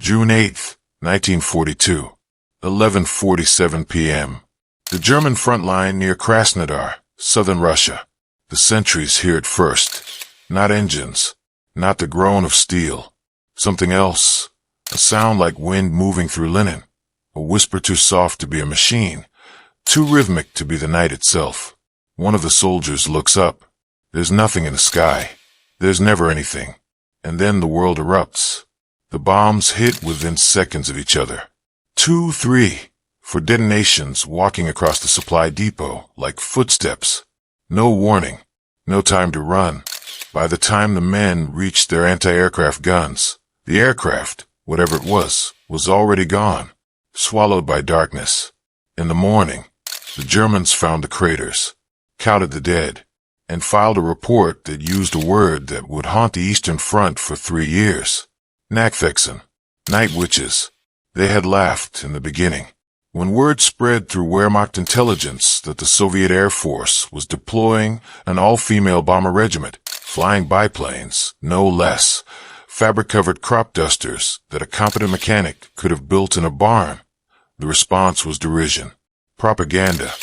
June 8, 1942, 11:47 p.m. The German front line near Krasnodar, southern Russia. The sentries hear it first. Not engines, not the groan of steel. Something else, a sound like wind moving through linen, a whisper too soft to be a machine, too rhythmic to be the night itself. One of the soldiers looks up. There's nothing in the sky. There's never anything. And then the world erupts. The bombs hit within seconds of each other. 2, 3, for detonations walking across the supply depot like footsteps. No warning, no time to run. By the time the men reached their anti-aircraft guns, the aircraft, whatever it was already gone, swallowed by darkness. In the morning, the Germans found the craters, counted the dead, and filed a report that used a word that would haunt the Eastern Front for 3 years. Nachthexen, night witches. They had laughed in the beginning. When word spread through Wehrmacht intelligence that the Soviet Air Force was deploying an all-female bomber regiment, flying biplanes, no less, fabric-covered crop dusters that a competent mechanic could have built in a barn, the response was derision. Propaganda.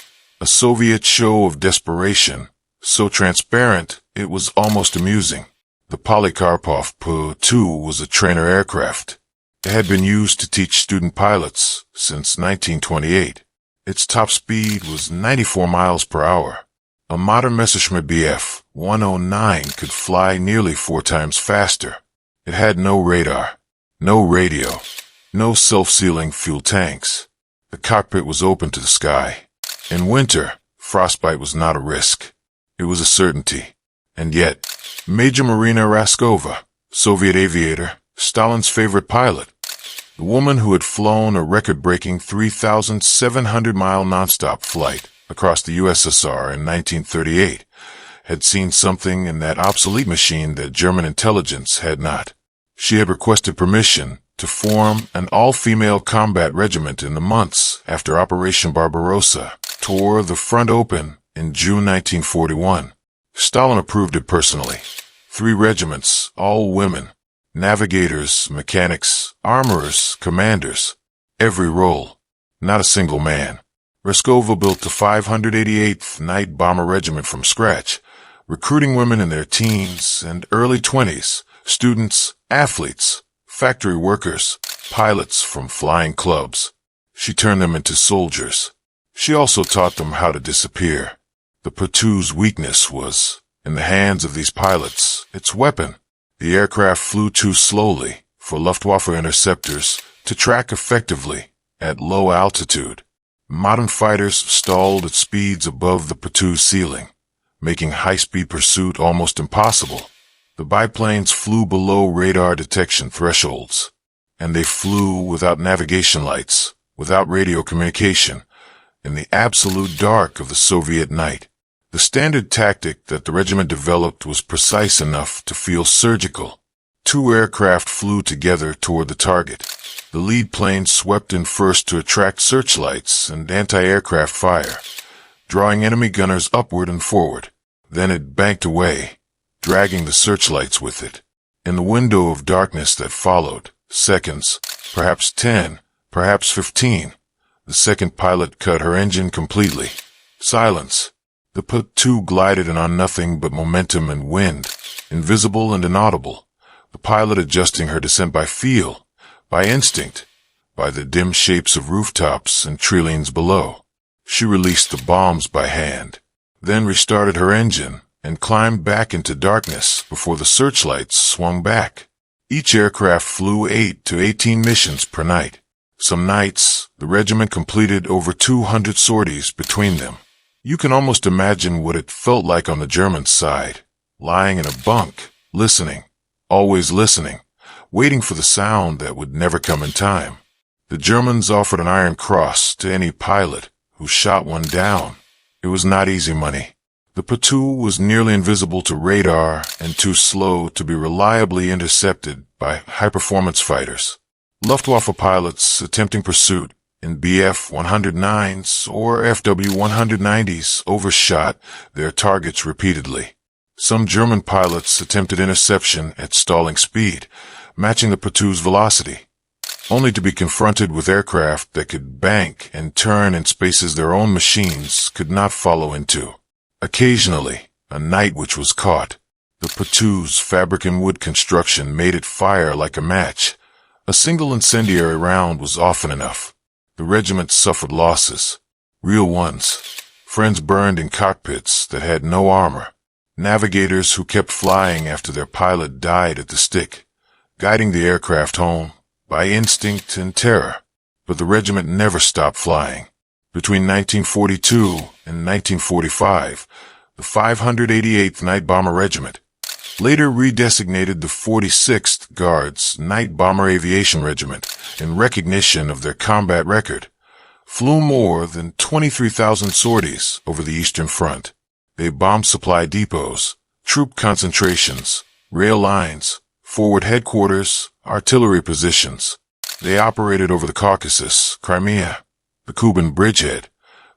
A Soviet show of desperation, so transparent it was almost amusing. The Polikarpov P-2 was a trainer aircraft. It had been used to teach student pilots since 1928. Its top speed was 94 miles per hour. A modern Messerschmitt Bf 109 could fly nearly 4 times faster. It had no radar, no radio, no self-sealing fuel tanks. The cockpit was open to the sky. In winter, frostbite was not a risk. It was a certainty. And yet, Major Marina Raskova, Soviet aviator, Stalin's favorite pilot, the woman who had flown a record-breaking 3,700-mile nonstop flight across the USSR in 1938, had seen something in that obsolete machine that German intelligence had not. She had requested permission to form an all-female combat regiment in the months after Operation Barbarossa tore the front open in June 1941. Stalin approved it personally. 3 regiments, all women. Navigators, mechanics, armorers, commanders. Every role. Not a single man. Raskova built the 588th Night Bomber Regiment from scratch, recruiting women in their teens and early 20s, students, athletes, factory workers, pilots from flying clubs. She turned them into soldiers. She also taught them how to disappear. The P-2's weakness was, in the hands of these pilots, its weapon. The aircraft flew too slowly for Luftwaffe interceptors to track effectively at low altitude. Modern fighters stalled at speeds above the P-2's ceiling, making high-speed pursuit almost impossible. The biplanes flew below radar detection thresholds, and they flew without navigation lights, without radio communication, in the absolute dark of the Soviet night. The standard tactic that the regiment developed was precise enough to feel surgical. 2 aircraft flew together toward the target. The lead plane swept in first to attract searchlights and anti-aircraft fire, drawing enemy gunners upward and forward. Then it banked away, dragging the searchlights with it. In the window of darkness that followed, seconds, perhaps 10, perhaps 15, the second pilot cut her engine completely. Silence. The P-2 glided in on nothing but momentum and wind, invisible and inaudible, the pilot adjusting her descent by feel, by instinct, by the dim shapes of rooftops and treelines below. She released the bombs by hand, then restarted her engine and climbed back into darkness before the searchlights swung back. Each aircraft flew 8 to 18 missions per night. Some nights, the regiment completed over 200 sorties between them. You can almost imagine what it felt like on the German side, lying in a bunk, listening, always listening, waiting for the sound that would never come in time. The Germans offered an Iron Cross to any pilot who shot one down. It was not easy money. The P-2 was nearly invisible to radar and too slow to be reliably intercepted by high-performance fighters. Luftwaffe pilots attempting pursuit in Bf 109s or FW 190s overshot their targets repeatedly. Some German pilots attempted interception at stalling speed, matching the P-2's velocity. only to be confronted with aircraft that could bank and turn in spaces their own machines could not follow into. Occasionally, a night witch was caught. The Patou's fabric and wood construction made it fire like a match. A single incendiary round was often enough. The regiment suffered losses. Real ones. Friends burned in cockpits that had no armor. Navigators who kept flying after their pilot died at the stick, guiding the aircraft home by instinct and terror. But the regiment never stopped flying. Between 1942 and 1945, the 588th Night Bomber Regiment, later redesignated the 46th Guards Night Bomber Aviation Regiment in recognition of their combat record, flew more than 23,000 sorties over the Eastern Front. They bombed supply depots, troop concentrations, rail lines, forward headquarters, artillery positions. They operated over the Caucasus, Crimea, the Kuban bridgehead,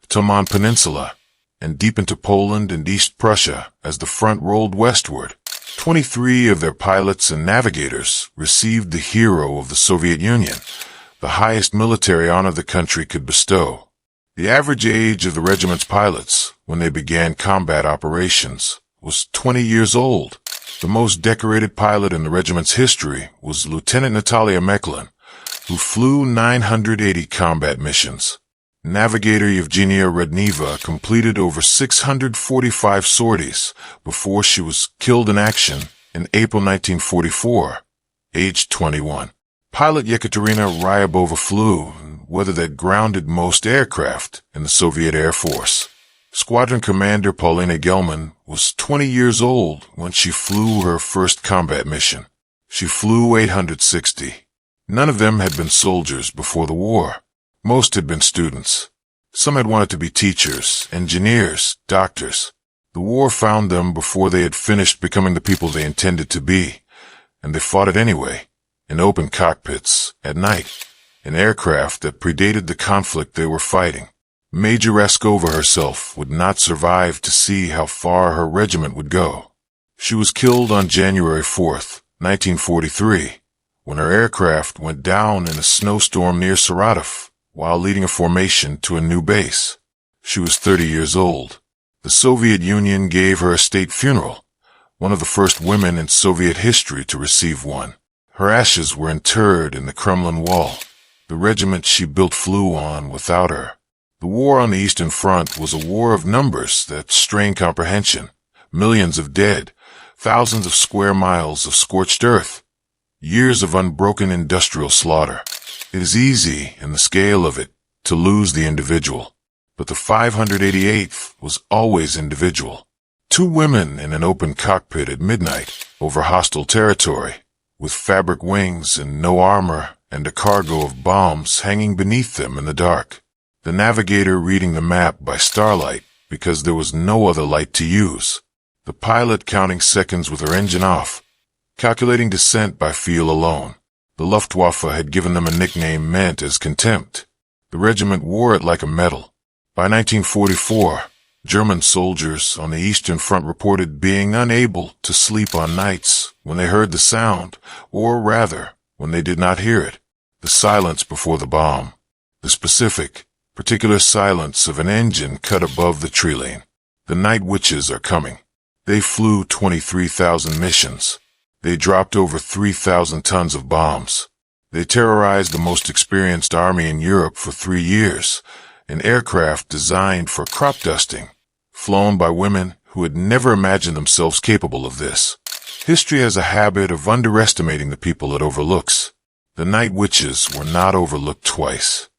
the Taman Peninsula, and deep into Poland and East Prussia as the front rolled westward. 23 of their pilots and navigators received the Hero of the Soviet Union, the highest military honor the country could bestow. The average age of the regiment's pilots, when they began combat operations, was 20 years old. The most decorated pilot in the regiment's history was Lieutenant Natalia Mechlin, who flew 980 combat missions. Navigator Yevgenia Redneva completed over 645 sorties before she was killed in action in April 1944, aged 21. Pilot Yekaterina Ryabova flew in weather that grounded most aircraft in the Soviet Air Force. Squadron Commander Paulina Gelman was 20 years old when she flew her first combat mission. She flew 860. None of them had been soldiers before the war. Most had been students. Some had wanted to be teachers, engineers, doctors. The war found them before they had finished becoming the people they intended to be, and they fought it anyway, in open cockpits, at night, in aircraft that predated the conflict they were fighting. Major Raskova herself would not survive to see how far her regiment would go. She was killed on January 4th, 1943, when her aircraft went down in a snowstorm near Saratov while leading a formation to a new base. She was 30 years old. The Soviet Union gave her a state funeral, one of the first women in Soviet history to receive one. Her ashes were interred in the Kremlin wall. The regiment she built flew on without her. The war on the Eastern Front was a war of numbers that strained comprehension. Millions of dead, thousands of square miles of scorched earth, years of unbroken industrial slaughter. It is easy, in the scale of it, to lose the individual. But the 588th was always individual. 2 women in an open cockpit at midnight over hostile territory, with fabric wings and no armor and a cargo of bombs hanging beneath them in the dark. The navigator reading the map by starlight because there was no other light to use. The pilot counting seconds with her engine off, calculating descent by feel alone. The Luftwaffe had given them a nickname meant as contempt. The regiment wore it like a medal. By 1944, German soldiers on the Eastern Front reported being unable to sleep on nights when they heard the sound, or rather, when they did not hear it. The silence before the bomb. The specific, particular silence of an engine cut above the tree lane. The night witches are coming. They flew 23,000 missions. They dropped over 3,000 tons of bombs. They terrorized the most experienced army in Europe for 3 years, an aircraft designed for crop dusting, flown by women who had never imagined themselves capable of this. History has a habit of underestimating the people it overlooks. The night witches were not overlooked twice.